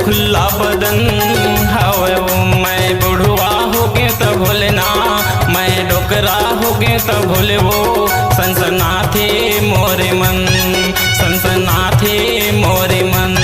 खुला बदन हवे वो। मैं बुढ़वा हो गए तो भोले ना, मैं डोकरा हो गए तो भोले वो। सनसनाथे मोरे मन, सनसनाथे मोरे मन।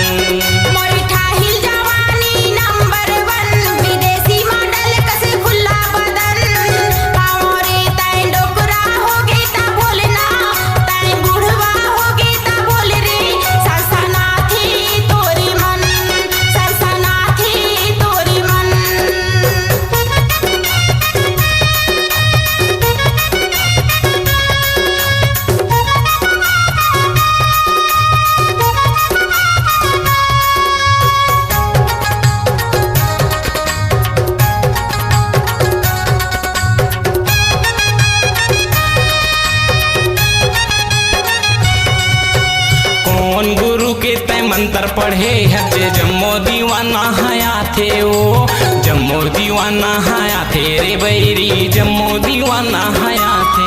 मंत्र पढ़े हते जम्मो दीवाना हया थे वो, जम्मो दीवाना हया थे रे बैरी, जम्मो दीवाना हया थे।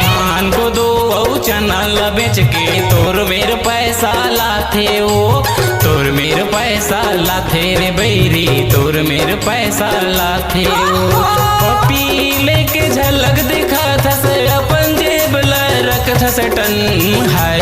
धान को दो चनल बेच के तोर मेरे पैसा लाथे वो, तोर मेरे पैसा लाथे रे बैरी, तोर मेरे पैसा लाथे वो। पपी लेके झलक दिखा था से अपन जेब ला रख था से टन हाय।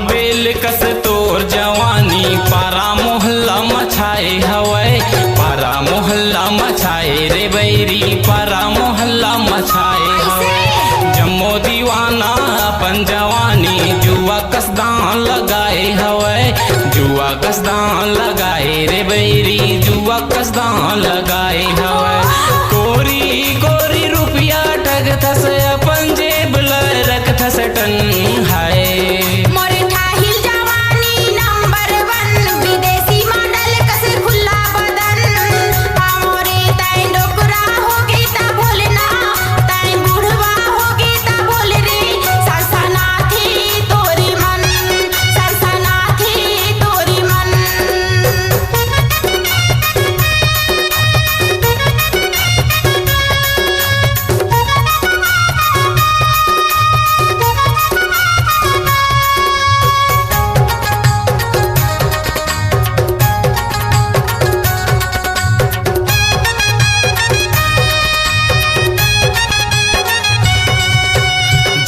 बेल कस तोर जवानी पारा मोहल्ला मछाए हवै, पारा मोहल्ला मछाए रे बैरी, पारा मोहल्ला मछाए हवै। जम्मो दीवाना अपन जवानी जुआ कसदान लगाए हवै, जुआ कसदान लगाए रे बैरी, जुआ कसदान लगाए हवै। कोरी कोरी रुपया ठग थस अपन जेब ला रख थस टन हाय।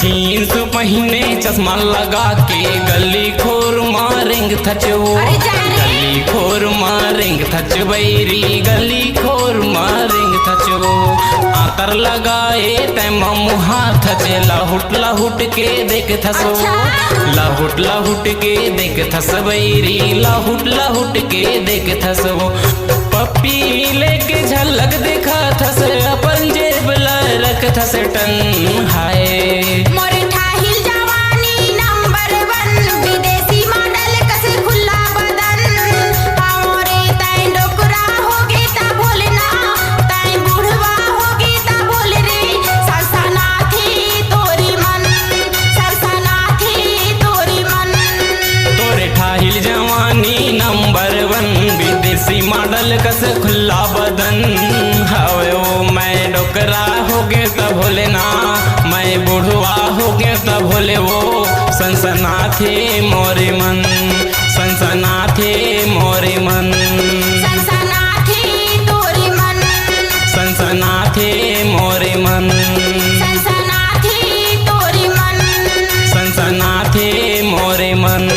जीन्स पहने चश्मा लगा के गली खोर मारेंग थच वो, गली खोर मारेंग थच बैरी, गली खोर मारेंग थच वो। आतर लगाए तैम मुहा थच लाहुट लाहुट के देख थस वो, लाहुट लाहुट के देख थस बैरी, लाहुट लाहुट के देख थस वो। पप्पी लेके झलक दिखा थस अपन जेब ला रख थस टन हाय। मॉडल कस खुला बदन हवे वो। मैं डोकरा हो गए तो भोले ना, मैं बुढ़वा हो गए तो भोले वो। सनसनाथे मोरे मन, सनसनाथे मोरे मन, सनसनाथे तोरे मन, सनसनाथे मोरे मन, सनसनाथे तोरे मन, सनसनाथे मोरे मन।